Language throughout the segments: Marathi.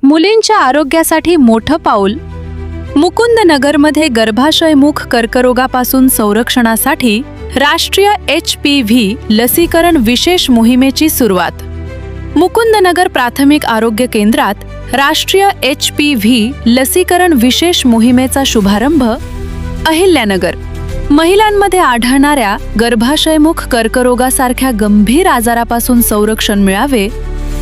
मुलींच्या आरोग्यासाठी मोठं पाऊल. मुकुंदनगरमध्ये गर्भाशयमुख कर्करोगापासून संरक्षणासाठी राष्ट्रीय HPV लसीकरण विशेष मोहिमेची सुरुवात. मुकुंदनगर प्राथमिक आरोग्य केंद्रात राष्ट्रीय HPV लसीकरण विशेष मोहिमेचा शुभारंभ. अहिल्यानगर. महिलांमध्ये आढळणाऱ्या गर्भाशयमुख कर्करोगासारख्या गंभीर आजारापासून संरक्षण मिळावे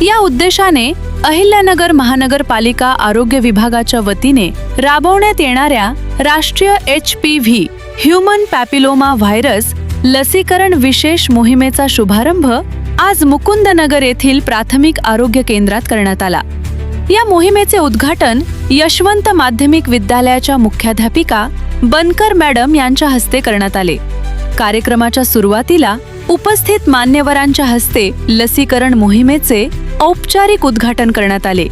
या उद्देशाने अहिल्यानगर महानगरपालिका आरोग्य विभागाच्या वतीने राबवण्यात येणाऱ्या राष्ट्रीय HPV ह्यूमन पॅपिलोमा व्हायरस लसीकरण विशेष मोहिमेचा शुभारंभ आज मुकुंदनगर येथील प्राथमिक आरोग्य केंद्रात करण्यात आला. या मोहिमेचे उद्घाटन यशवंत माध्यमिक विद्यालयाच्या मुख्याध्यापिका बनकर मॅडम यांच्या हस्ते करण्यात आले. कार्यक्रमाच्या सुरुवातीला उपस्थित मान्यवरांच्या हस्ते लसीकरण मोहिमेचे औपचारिक उद्घाटन करण्यात आले.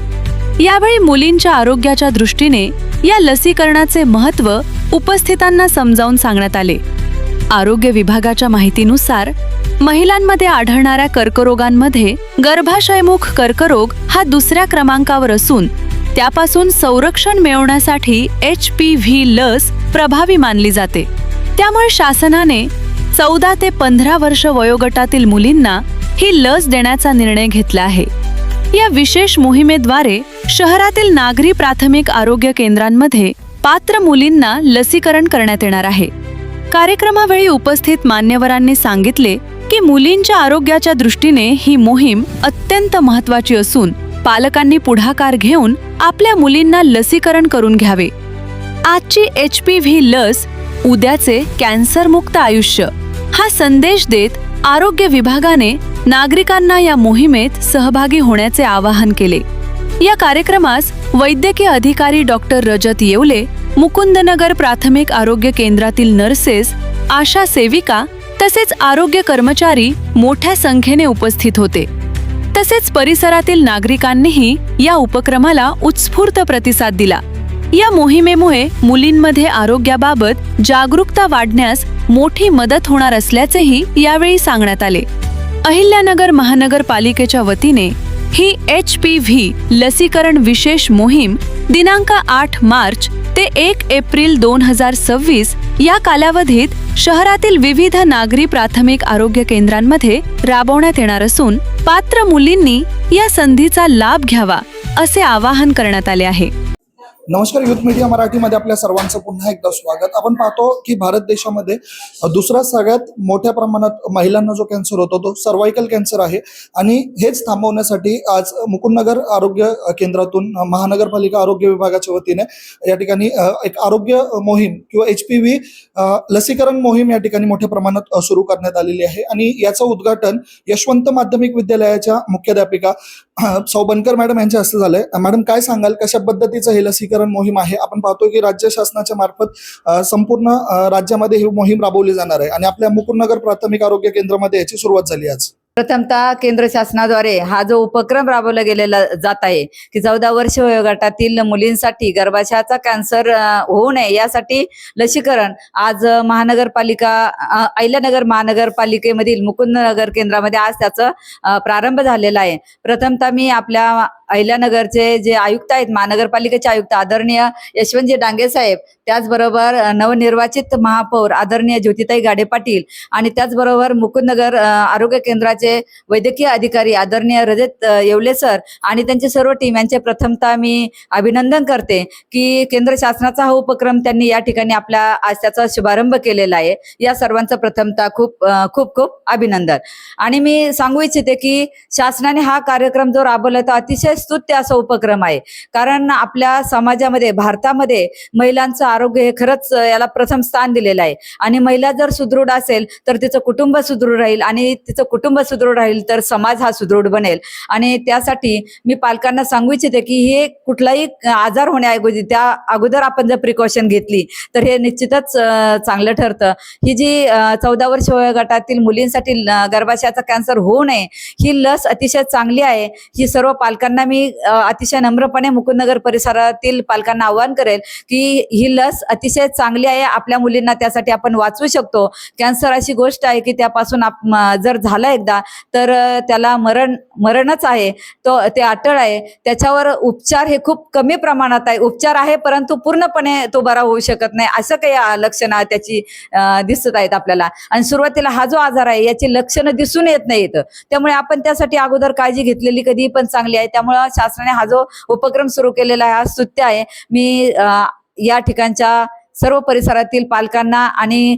यावेळी मुलींच्या आरोग्याच्या दृष्टीने या लसीकरणाचे महत्त्व उपस्थितांना समजावून सांगण्यात आले. आरोग्य विभागाच्या माहितीनुसार महिलांमध्ये आढळणाऱ्या कर्करोगांमध्ये गर्भाशयमुख कर्करोग हा दुसऱ्या क्रमांकावर असून त्यापासून संरक्षण मिळवण्यासाठी HPV लस प्रभावी मानली जाते. त्यामुळे शासनाने 14 ते 15 वर्ष वयोगटातील मुलींना ही लस देण्याचा निर्णय घेतला आहे. या विशेष मोहिमेद्वारे शहरातील नागरी प्राथमिक आरोग्य केंद्रांमध्ये पात्र मुलींना लसीकरण करण्यात येणार आहे. कार्यक्रमावेळी उपस्थित मान्यवरांनी सांगितले की मुलींच्या आरोग्याच्या दृष्टीने ही मोहीम अत्यंत महत्त्वाची असून पालकांनी पुढाकार घेऊन आपल्या मुलींना लसीकरण करून घ्यावे. आजची HPV लस उद्याचे कॅन्सरमुक्त आयुष्य हा संदेश देत आरोग्य विभागाने नागरिकांना या मोहिमेत सहभागी होण्याचे आवाहन केले. या कार्यक्रमास वैद्यकीय अधिकारी डॉक्टर रजत येवले, मुकुंदनगर प्राथमिक आरोग्य केंद्रातील नर्सेस, आशा सेविका तसेच आरोग्य कर्मचारी मोठ्या संख्येने उपस्थित होते. तसेच परिसरातील नागरिकांनीही या उपक्रमाला उत्स्फूर्त प्रतिसाद दिला. या मोहिमेमुळे मुलींमध्ये आरोग्याबाबत जागरूकता वाढण्यास मोठी मदत होणार असल्याचेही यावेळी सांगण्यात आले. अहिल्यानगर महानगरपालिकेच्या वतीने ही HPV लसीकरण विशेष मोहीम दिनांक 8 मार्च ते 1 एप्रिल 2026 या कालावधीत शहरातील विविध नागरी प्राथमिक आरोग्य केंद्रांमध्ये राबवण्यात येणार असून पात्र मुलींनी या संधीचा लाभ घ्यावा असे आवाहन करण्यात आले आहे. नमस्कार, युथ मीडिया मराठीमध्ये आपल्या सर्वांचं पुन्हा एकदा स्वागत. आपण पाहतो की भारत देशामध्ये दुसरा सगळ्यात मोठ्या प्रमाणात महिलांना जो कॅन्सर होतो तो सर्वायकल कॅन्सर आहे आणि हेच थांबवण्यासाठी आज मुकुंदनगर आरोग्य केंद्रातून महानगरपालिका आरोग्य विभागाच्या वतीने या ठिकाणी एक आरोग्य मोहीम किंवा HPV लसीकरण मोहीम या ठिकाणी मोठ्या प्रमाणात सुरू करण्यात आलेली आहे आणि याचं उद्घाटन यशवंत माध्यमिक विद्यालयाच्या मुख्याध्यापिका सौ बनकर मॅडम यांच्या हस्ते झालंय. मॅडम, काय सांगाल, कशा पद्धतीचं हे लसीकरण मोहीम आहे? आपण पाहतोय की राज्य शासनाच्या मार्फत संपूर्ण राज्यामध्ये ही मोहीम राबवली जाणार आहे आणि आपल्या मुकुंदनगर प्राथमिक आरोग्य केंद्रामध्ये याची सुरुवात झाली आज. प्रथमतः केंद्र शासनाद्वारे हा जो उपक्रम राबवला गेलेला जात आहे की 14 वर्ष वयोगटातील मुलींसाठी गर्भाशयाचा कॅन्सर होऊ नये यासाठी लसीकरण आज अहिल्यानगर महानगरपालिकेमधील मुकुंदनगर केंद्रामध्ये आज त्याचा प्रारंभ झालेला आहे. प्रथमतः मी आपल्या अहिल्यानगरचे जे आयुक्त आहेत, महानगरपालिकेचे आयुक्त आदरणीय यशवंतजी डांगे साहेब, त्याचबरोबर नवनिर्वाचित महापौर आदरणीय ज्योतिताई गाडे पाटील आणि त्याचबरोबर मुकुंदनगर आरोग्य केंद्राचे वैद्यकीय अधिकारी आदरणीय रजत येवले सर आणि त्यांचे सर्व टीम यांचे प्रथमतः मी अभिनंदन करते की केंद्र शासनाचा हा उपक्रम त्यांनी या ठिकाणी आपल्या आज त्याचा शुभारंभ केलेला आहे. या सर्वांचं प्रथमतः खूप खूप खूप अभिनंदन. आणि मी सांगू इच्छिते की शासनाने हा कार्यक्रम जो राबवला तो अतिशय स्तुत्य असा उपक्रम आहे. कारण आपल्या समाजामध्ये, भारतामध्ये महिलांचं आरोग्य हे खरंच याला प्रथम स्थान दिलेलं आहे आणि महिला जर सुदृढ असेल तर तिचं कुटुंब सुदृढ राहील आणि तिचं कुटुंब सुदृढ राहील तर समाज हा सुदृढ बनेल. आणि त्यासाठी मी पालकांना सांगू इच्छिते की हे कुठलाही आजार होण्याअगोदर त्या अगोदर आपण जर प्रिकॉशन घेतली तर हे निश्चितच चांगलं ठरतं. ही जी 14 वर्ष वयोगटातील मुलींसाठी गर्भाशयाचा कॅन्सर होऊ नये ही लस अतिशय चांगली आहे. ही सर्व पालकांना मी अतिशय नम्रपणे मुकुंदनगर परिसरातील पालकांना आवाहन करेल की ही लस अतिशय चांगली आहे. आपल्या मुलींना त्यासाठी आपण वाचवू शकतो. कॅन्सर अशी गोष्ट आहे की त्यापासून जर झाला एकदा तर त्याला मरणच आहे, ते अटळ आहे. त्याच्यावर उपचार हे खूप कमी प्रमाणात आहे. उपचार आहे परंतु पूर्णपणे तो बरा होऊ शकत नाही, असं काही लक्षणं त्याची दिसत आहेत आपल्याला. आणि सुरुवातीला हा जो आजार आहे याची लक्षणं दिसून येत नाहीत, त्यामुळे आपण त्यासाठी अगोदर काळजी घेतलेली कधी पण चांगली आहे. त्यामुळे शासनाने हा जो उपक्रम सुरू केलेला आहे हा स्तुत्य आहे. मी या ठिकाणच्या सर्व परिसरातील पालकांना आणि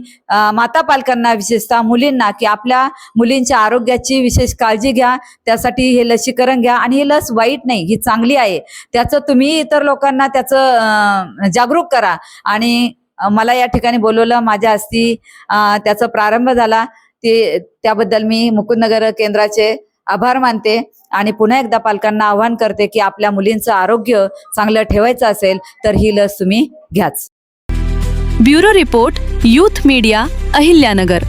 माता पालकांना, विशेषतः मुलींना, की आपल्या मुलींच्या आरोग्याची विशेष काळजी घ्या. त्यासाठी हे लसीकरण घ्या. आणि ही लस वाईट नाही, ही चांगली आहे. त्याचं तुम्ही इतर लोकांना त्याचं जागरूक करा. आणि मला या ठिकाणी बोलवलं, माझ्या हस्ती त्याचा प्रारंभ झाला. त्याबद्दल मी मुकुंदनगर केंद्राचे आभार मानते. आणि पुन्हा एकदा पालकांना आवाहन करते की आपल्या मुलींचं आरोग्य चांगलं ठेवायचं असेल तर ही लस तुम्ही घ्याच. Bureau report, youth media, Ahilyanagar.